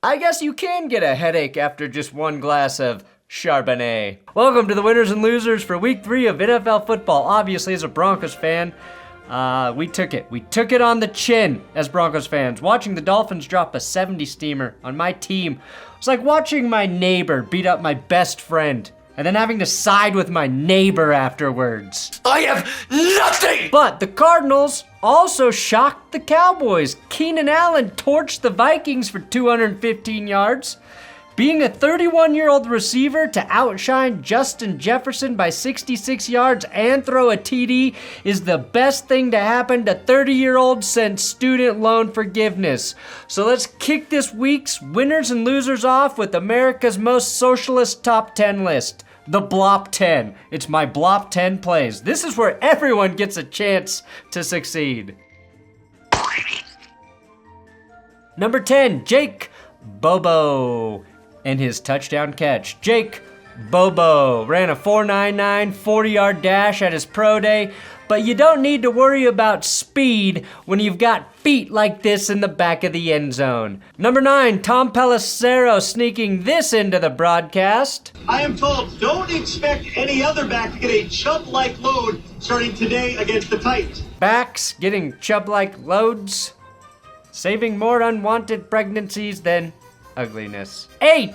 I guess you can get a headache after just one glass of Chardonnay. Welcome to the winners and losers for week 3 of NFL football. Obviously, as a Broncos fan, we took it. We took it on the chin as Broncos fans. Watching the Dolphins drop a 70 steamer on my team was like watching my neighbor beat up my best friend and then having to side with my neighbor afterwards. I have nothing! But the Cardinals also shocked the Cowboys. Keenan Allen torched the Vikings for 215 yards. Being a 31-year-old receiver to outshine Justin Jefferson by 66 yards and throw a TD is the best thing to happen to 30-year-olds since student loan forgiveness. So let's kick this week's winners and losers off with America's most socialist top 10 list. The Blop 10. It's my Blop 10 plays. This is where everyone gets a chance to succeed. Number 10, Jake Bobo and his touchdown catch. Jake Bobo ran a 4.99 40-yard dash at his pro day, but you don't need to worry about speed when you've got feet like this in the back of the end zone. Number 9, Tom Pelissero sneaking this into the broadcast. I am told don't expect any other back to get a Chubb-like load starting today against the Titans. Backs getting Chubb-like loads, saving more unwanted pregnancies than ugliness. 8.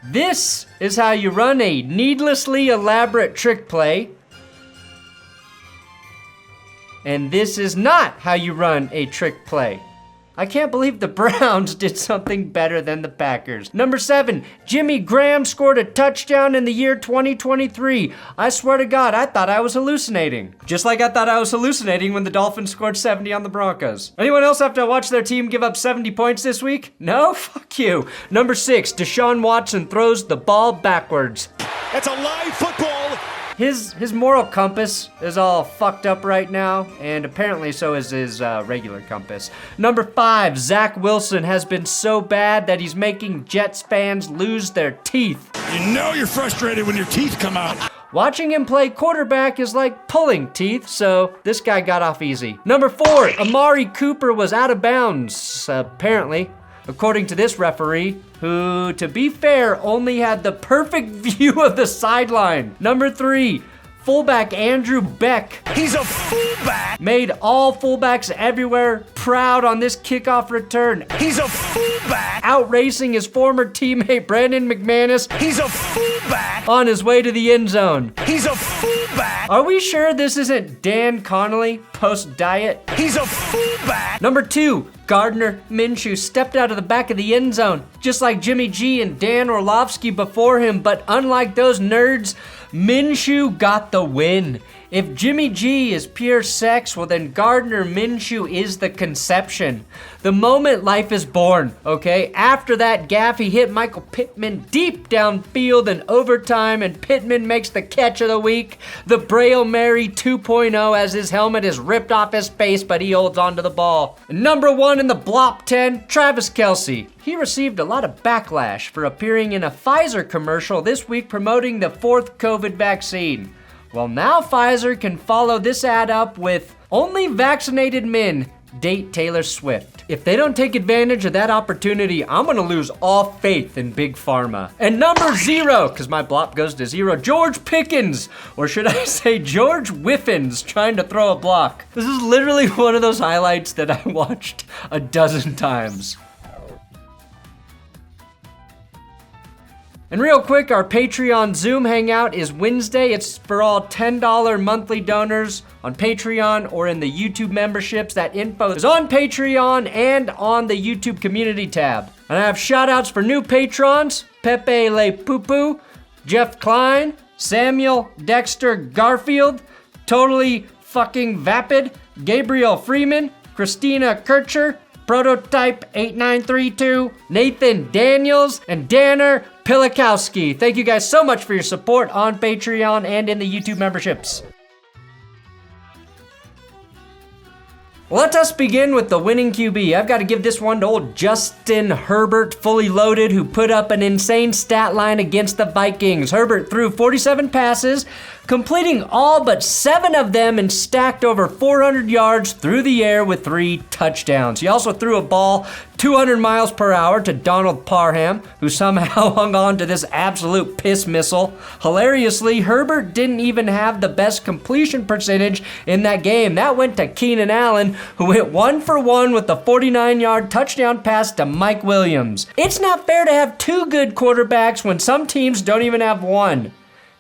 This is how you run a needlessly elaborate trick play. And this is not how you run a trick play. I can't believe the Browns did something better than the Packers. Number 7, Jimmy Graham scored a touchdown in the year 2023. I swear to God, I thought I was hallucinating. Just like I thought I was hallucinating when the Dolphins scored 70 on the Broncos. Anyone else have to watch their team give up 70 points this week? No? Fuck you. Number 6, Deshaun Watson throws the ball backwards. That's a live football. His moral compass is all fucked up right now, and apparently so is his regular compass. Number 5, Zach Wilson has been so bad that he's making Jets fans lose their teeth. You know you're frustrated when your teeth come out. Watching him play quarterback is like pulling teeth, so this guy got off easy. Number 4, Amari Cooper was out of bounds, apparently, according to this referee, who, to be fair, only had the perfect view of the sideline. Number 3, fullback Andrew Beck. He's a fullback. Made all fullbacks everywhere proud on this kickoff return. He's a fullback. Outracing his former teammate Brandon McManus. He's a fullback. On his way to the end zone. He's a fullback. Are we sure this isn't Dan Connolly post-diet? He's a fullback. Number 2, Gardner Minshew stepped out of the back of the end zone, just like Jimmy G and Dan Orlovsky before him, but unlike those nerds, Minshew got the win. If Jimmy G is pure sex, well then Gardner Minshew is the conception. The moment life is born, okay? After that gaff, he hit Michael Pittman deep downfield in overtime, and Pittman makes the catch of the week. The Braille Mary 2.0 as his helmet is ripped off his face, but he holds onto the ball. Number 1 in the Blop 10, Travis Kelce. He received a lot of backlash for appearing in a Pfizer commercial this week promoting the 4th COVID vaccine. Well, now Pfizer can follow this ad up with only vaccinated men date Taylor Swift. If they don't take advantage of that opportunity, I'm gonna lose all faith in Big Pharma. And number 0, because my blop goes to 0, George Pickens, or should I say George Whiffins, trying to throw a block. This is literally one of those highlights that I watched a dozen times. And real quick, our Patreon Zoom hangout is Wednesday. It's for all $10 monthly donors on Patreon or in the YouTube memberships. That info is on Patreon and on the YouTube community tab. And I have shout outs for new patrons, Pepe Le Poo, Jeff Klein, Samuel Dexter Garfield, Totally Fucking Vapid, Gabriel Freeman, Christina Kircher, Prototype 8932, Nathan Daniels, and Danner Pilikowski. Thank you guys so much for your support on Patreon and in the YouTube memberships. Let us begin with the winning QB. I've got to give this one to old Justin Herbert, fully loaded, who put up an insane stat line against the Vikings. Herbert threw 47 passes, completing all but 7 of them and stacked over 400 yards through the air with 3 touchdowns. He also threw a ball 200 miles per hour to Donald Parham, who somehow hung on to this absolute piss missile. Hilariously, Herbert didn't even have the best completion percentage in that game. That went to Keenan Allen, who went 1 for 1 with a 49-yard touchdown pass to Mike Williams. It's not fair to have 2 good quarterbacks when some teams don't even have 1.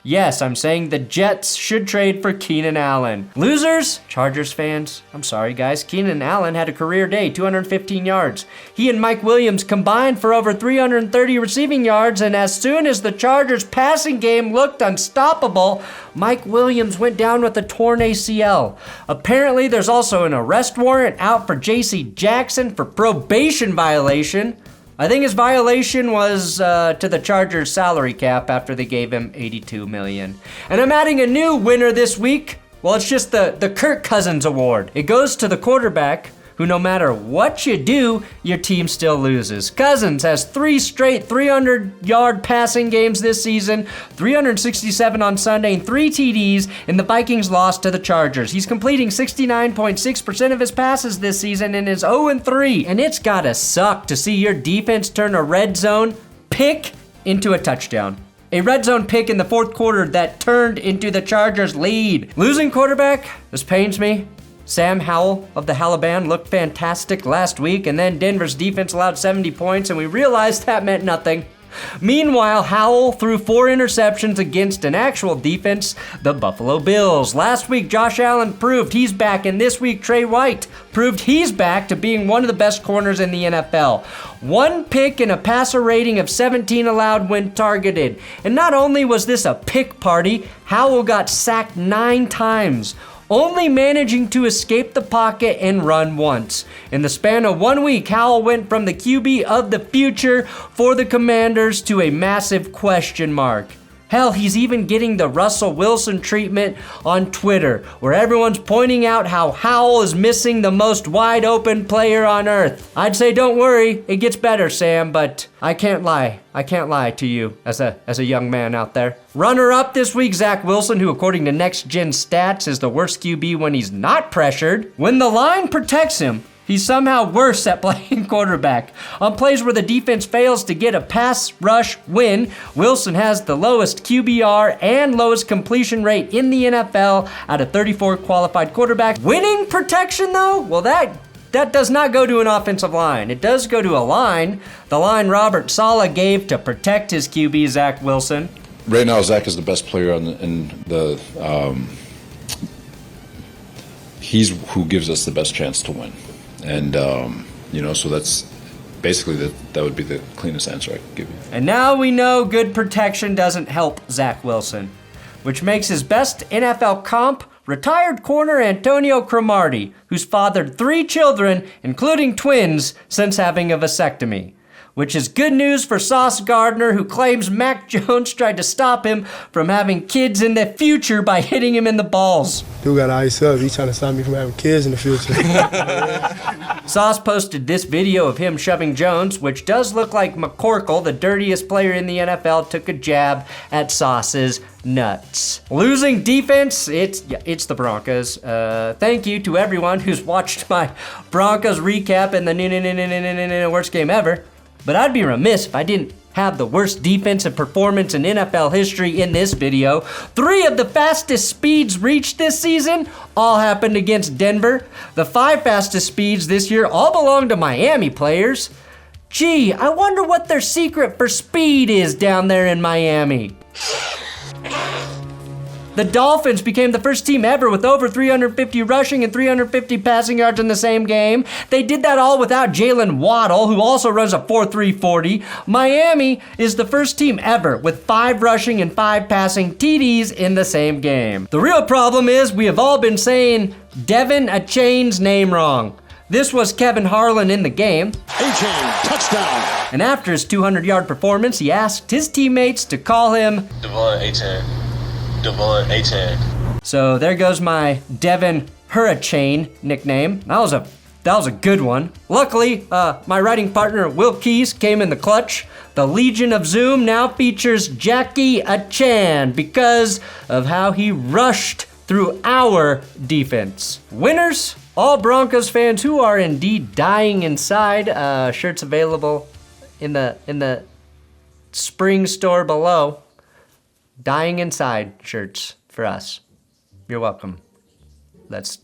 Yes, I'm saying the Jets should trade for Keenan Allen. Losers? Chargers fans? I'm sorry, guys. Keenan Allen had a career day, 215 yards. He and Mike Williams combined for over 330 receiving yards, and as soon as the Chargers' passing game looked unstoppable, Mike Williams went down with a torn ACL. Apparently, there's also an arrest warrant out for J.C. Jackson for probation violation. I think his violation was to the Chargers' salary cap after they gave him $82 million. And I'm adding a new winner this week. Well, it's just the Kirk Cousins Award. It goes to the quarterback who, no matter what you do, your team still loses. Cousins has 3 straight 300-yard passing games this season, 367 on Sunday, and 3 TDs, and the Vikings lost to the Chargers. He's completing 69.6% of his passes this season and is 0-3. And it's gotta suck to see your defense turn a red zone pick into a touchdown. A red zone pick in the 4th quarter that turned into the Chargers' lead. Losing quarterback, this pains me. Sam Howell of the Halaban looked fantastic last week, and then Denver's defense allowed 70 points, and we realized that meant nothing. Meanwhile, Howell threw 4 interceptions against an actual defense, the Buffalo Bills. Last week, Josh Allen proved he's back, and this week, Trey White proved he's back to being one of the best corners in the NFL. 1 pick and a passer rating of 17 allowed when targeted. And not only was this a pick party, Howell got sacked 9 times. Only managing to escape the pocket and run once. In the span of 1 week, Howell went from the QB of the future for the Commanders to a massive question mark. Hell, he's even getting the Russell Wilson treatment on Twitter, where everyone's pointing out how Howell is missing the most wide open player on earth. I'd say don't worry, it gets better, Sam, but I can't lie. I can't lie to you as a young man out there. Runner-up this week, Zach Wilson, who according to Next Gen Stats is the worst QB when he's not pressured. When the line protects him, he's somehow worse at playing quarterback. On plays where the defense fails to get a pass rush win, Wilson has the lowest QBR and lowest completion rate in the NFL out of 34 qualified quarterbacks. Winning protection, though? Well, that does not go to an offensive line. It does go to a line, the line Robert Saleh gave to protect his QB, Zach Wilson. Right now, Zach is the best player he's who gives us the best chance to win. And, so that's basically that would be the cleanest answer I could give you. And now we know good protection doesn't help Zach Wilson, which makes his best NFL comp retired corner Antonio Cromartie, who's fathered 3 children, including twins, since having a vasectomy. Which is good news for Sauce Gardner, who claims Mac Jones tried to stop him from having kids in the future by hitting him in the balls. Dude got ice up. He's trying to stop me from having kids in the future. Sauce posted this video of him shoving Jones, which does look like McCorkle, the dirtiest player in the NFL, took a jab at Sauce's nuts. Losing defense, it's the Broncos. Thank you to everyone who's watched my Broncos recap in the worst game ever. But I'd be remiss if I didn't have the worst defensive performance in NFL history in this video. 3 of the fastest speeds reached this season all happened against Denver. The 5 fastest speeds this year all belong to Miami players. Gee, I wonder what their secret for speed is down there in Miami. The Dolphins became the first team ever with over 350 rushing and 350 passing yards in the same game. They did that all without Jalen Waddle, who also runs a 4.3 40. Miami is the first team ever with 5 rushing and 5 passing TDs in the same game. The real problem is we have all been saying Devin Achane's name wrong. This was Kevin Harlan in the game. Achane, touchdown. And after his 200-yard performance, he asked his teammates to call him Devon Achane. So there goes my Devin Hurricane nickname. That was a That was a good one. Luckily, my writing partner, Will Keys, came in the clutch. The Legion of Zoom now features Jackie Achan because of how he rushed through our defense. Winners, all Broncos fans who are indeed dying inside. Shirts available in the spring store below. Dying inside shirts for us. You're welcome. Let's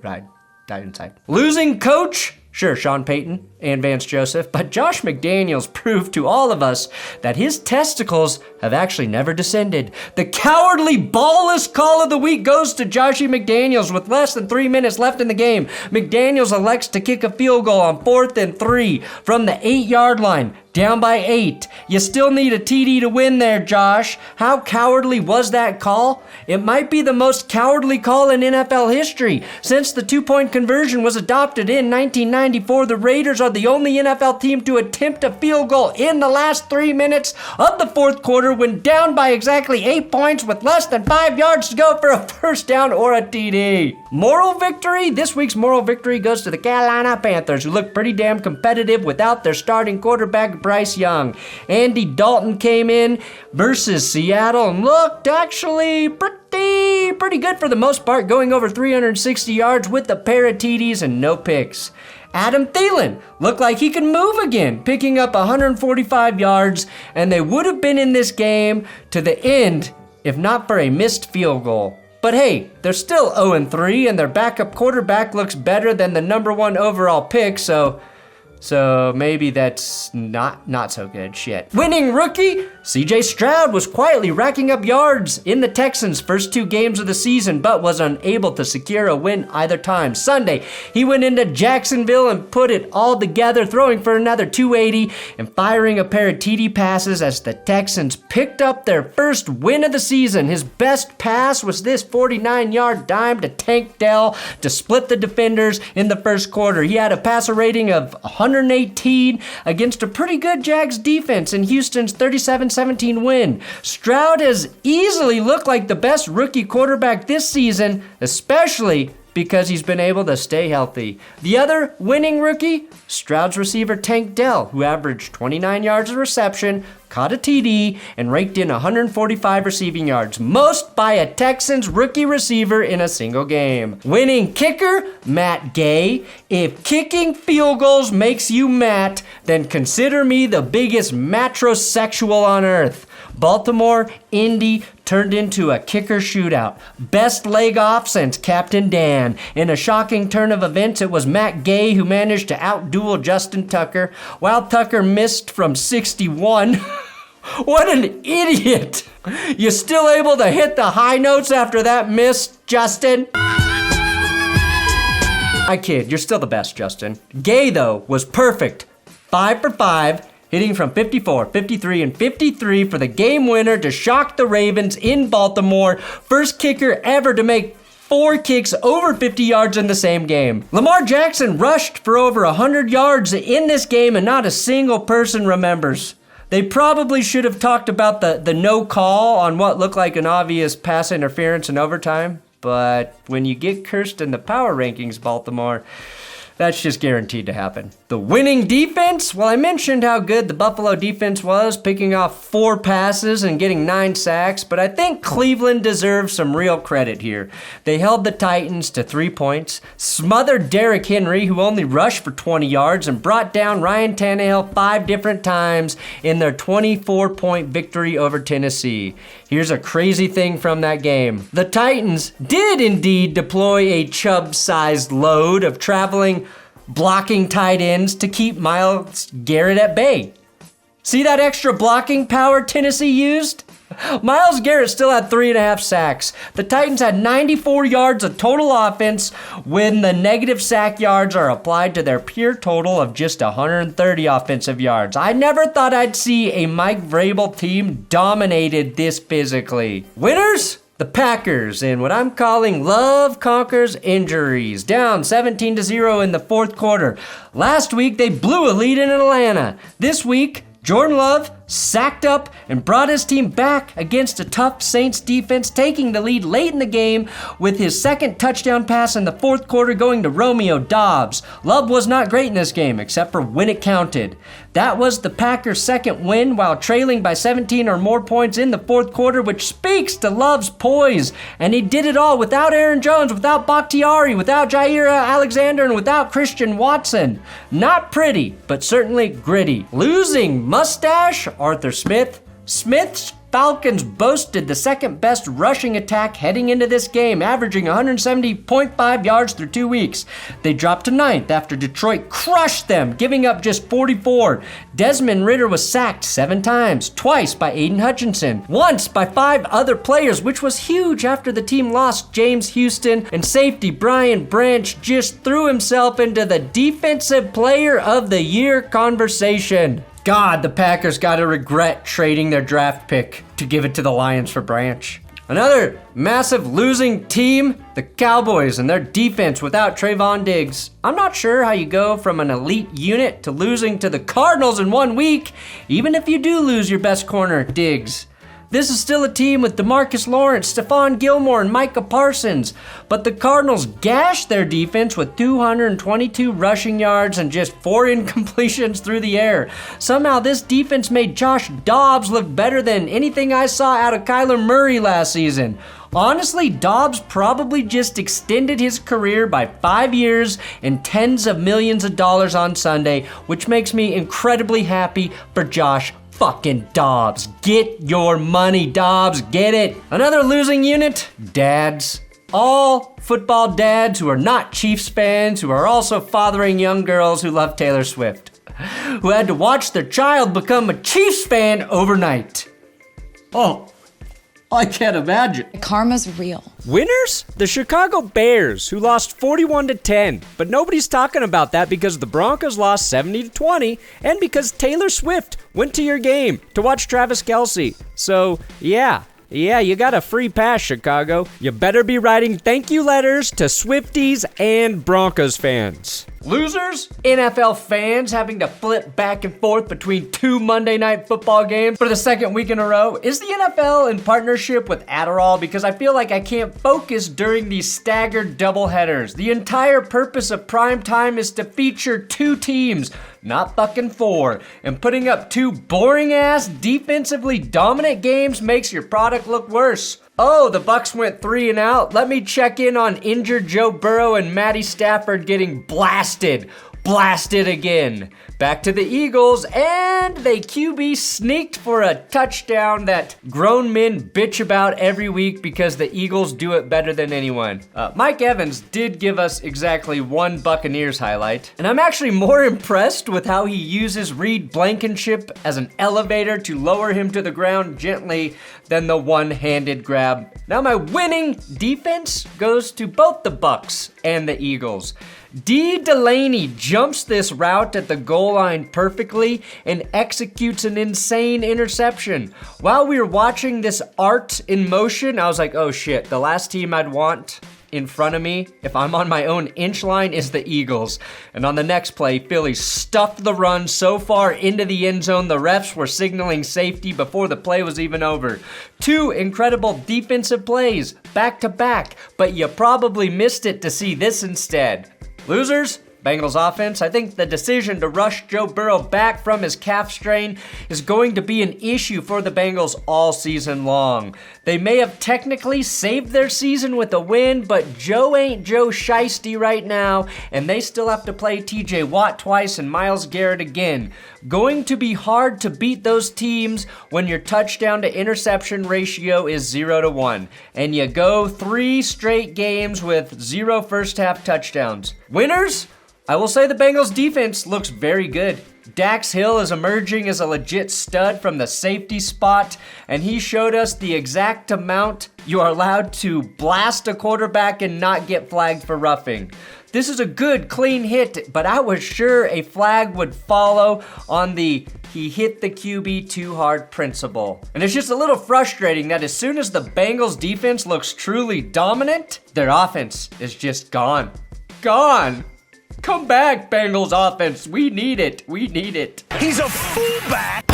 ride. Die inside. Losing coach? Sure, Sean Payton and Vance Joseph, but Josh McDaniels proved to all of us that his testicles have actually never descended. The cowardly ballless call of the week goes to Joshy McDaniels with less than 3 minutes left in the game. McDaniels elects to kick a field goal on 4th and 3 from the 8-yard line. Down by 8. You still need a TD to win there, Josh. How cowardly was that call? It might be the most cowardly call in NFL history. Since the 2-point conversion was adopted in 1994, the Raiders are the only NFL team to attempt a field goal in the last 3 minutes of the fourth quarter when down by exactly 8 points with less than 5 yards to go for a first down or a TD. Moral victory? This week's moral victory goes to the Carolina Panthers, who look pretty damn competitive without their starting quarterback, Bryce Young. Andy Dalton came in versus Seattle and looked actually pretty good for the most part, going over 360 yards with a pair of TDs and no picks. Adam Thielen looked like he could move again, picking up 145 yards, and they would have been in this game to the end if not for a missed field goal. But hey, they're still 0-3, and their backup quarterback looks better than the number 1 overall pick, so maybe that's not so good. Shit. Winning rookie? CJ Stroud was quietly racking up yards in the Texans' first 2 games of the season, but was unable to secure a win either time. Sunday, he went into Jacksonville and put it all together, throwing for another 280 and firing a pair of TD passes as the Texans picked up their first win of the season. His best pass was this 49-yard dime to Tank Dell to split the defenders in the first quarter. He had a passer rating of 118 against a pretty good Jags defense in Houston's 37-17 win. Stroud has easily looked like the best rookie quarterback this season, especially because he's been able to stay healthy. The other winning rookie, Stroud's receiver Tank Dell, who averaged 29 yards of reception, caught a TD, and raked in 145 receiving yards, most by a Texans rookie receiver in a single game. Winning kicker, Matt Gay. If kicking field goals makes you Matt, then consider me the biggest matrosexual on earth. Baltimore, Indy turned into a kicker shootout. Best leg off since Captain Dan. In a shocking turn of events, it was Matt Gay who managed to outduel Justin Tucker, while Tucker missed from 61. What an idiot! You still able to hit the high notes after that miss, Justin? I kid, you're still the best, Justin. Gay, though, was perfect. 5 for 5. Hitting from 54, 53, and 53 for the game winner to shock the Ravens in Baltimore. First kicker ever to make 4 kicks over 50 yards in the same game. Lamar Jackson rushed for over 100 yards in this game, and not a single person remembers. They probably should have talked about the no call on what looked like an obvious pass interference in overtime, but when you get cursed in the power rankings, Baltimore, that's just guaranteed to happen. The winning defense? Well, I mentioned how good the Buffalo defense was, picking off 4 passes and getting 9 sacks, but I think Cleveland deserves some real credit here. They held the Titans to 3 points, smothered Derrick Henry, who only rushed for 20 yards, and brought down Ryan Tannehill 5 different times in their 24-point victory over Tennessee. Here's a crazy thing from that game. The Titans did indeed deploy a Chubb-sized load of traveling blocking tight ends to keep Myles Garrett at bay. See that extra blocking power Tennessee used? Myles Garrett still had 3.5 sacks. The Titans had 94 yards of total offense when the negative sack yards are applied to their pure total of just 130 offensive yards. I never thought I'd see a Mike Vrabel team dominated this physically. Winners? The Packers, in what I'm calling love conquers injuries, down 17-0 in the fourth quarter. Last week, they blew a lead in Atlanta. This week, Jordan Love, sacked up and brought his team back against a tough Saints defense, taking the lead late in the game with his second touchdown pass in the fourth quarter going to Romeo Doubs. Love was not great in this game, except for when it counted. That was the Packers' second win while trailing by 17 or more points in the fourth quarter, which speaks to Love's poise. And he did it all without Aaron Jones, without Bakhtiari, without Jair Alexander, and without Christian Watson. Not pretty, but certainly gritty. Losing mustache, Arthur Smith. Smith's Falcons boasted the second best rushing attack heading into this game, averaging 170.5 yards through 2 weeks. They dropped to 9th after Detroit crushed them, giving up just 44. Desmond Ridder was sacked 7 times, twice by Aiden Hutchinson, once by 5 other players, which was huge after the team lost James Houston, and safety Brian Branch just threw himself into the Defensive Player of the Year conversation. God, the Packers gotta regret trading their draft pick to give it to the Lions for Branch. Another massive losing team, the Cowboys and their defense without Trayvon Diggs. I'm not sure how you go from an elite unit to losing to the Cardinals in 1 week, even if you do lose your best corner, Diggs. This is still a team with DeMarcus Lawrence, Stephon Gilmore, and Micah Parsons, but the Cardinals gashed their defense with 222 rushing yards and just 4 incompletions through the air. Somehow this defense made Josh Dobbs look better than anything I saw out of Kyler Murray last season. Honestly, Dobbs probably just extended his career by 5 years and tens of millions of dollars on Sunday, which makes me incredibly happy for Josh fucking Dobbs. Get your money, Dobbs. Get it. Another losing unit, dads. All football dads who are not Chiefs fans, who are also fathering young girls who love Taylor Swift, who had to watch their child become a Chiefs fan overnight. Oh, I can't imagine. Karma's real. Winners? The Chicago Bears, who lost 41-10. But nobody's talking about that because the Broncos lost 70-20 and because Taylor Swift went to your game to watch Travis Kelce. So, yeah, you got a free pass, Chicago. You better be writing thank you letters to Swifties and Broncos fans. Losers? NFL fans having to flip back and forth between 2 Monday Night Football games for the second week in a row. Is the NFL in partnership with Adderall? Because I feel like I can't focus during these staggered doubleheaders. The entire purpose of prime time is to feature 2 teams, not fucking 4. And putting up 2 boring-ass, defensively dominant games makes your product look worse. Oh, the Bucs went 3 and out. Let me check in on injured Joe Burrow and Matty Stafford getting blasted again. Back to the Eagles, and they QB sneaked for a touchdown that grown men bitch about every week because the Eagles do it better than anyone. Mike Evans did give us exactly 1 Buccaneers highlight, and I'm actually more impressed with how he uses Reed Blankenship as an elevator to lower him to the ground gently than the one-handed grab. Now my winning defense goes to both the Bucs and the Eagles. D. Delaney jumps this route at the goal line perfectly and executes an insane interception. While we were watching this art in motion, I was like, oh shit, the last team I'd want in front of me, if I'm on my own inch line, is the Eagles. And on the next play, Philly stuffed the run so far into the end zone, the refs were signaling safety before the play was even over. 2 incredible defensive plays, back to back, but you probably missed it to see this instead. Losers? Bengals offense. I think the decision to rush Joe Burrow back from his calf strain is going to be an issue for the Bengals all season long. They may have technically saved their season with a win, but Joe ain't Joe Shiesty right now, and they still have to play TJ Watt twice and Myles Garrett again. Going to be hard to beat those teams when your touchdown to interception ratio is 0-1, and you go 3 straight games with 0 first half touchdowns. Winners? I will say the Bengals defense looks very good. Dax Hill is emerging as a legit stud from the safety spot, and he showed us the exact amount you are allowed to blast a quarterback and not get flagged for roughing. This is a good, clean hit, but I was sure a flag would follow on the he hit the QB too hard principle. And it's just a little frustrating that as soon as the Bengals defense looks truly dominant, their offense is just gone. Gone! Come back, Bengals offense. We need it. We need it. He's a fullback.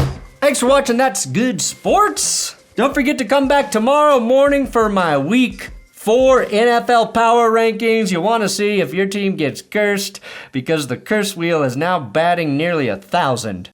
Thanks for watching That's Good Sports. Don't forget to come back tomorrow morning for my Week 4 NFL Power Rankings. You want to see if your team gets cursed because the curse wheel is now batting nearly 1,000.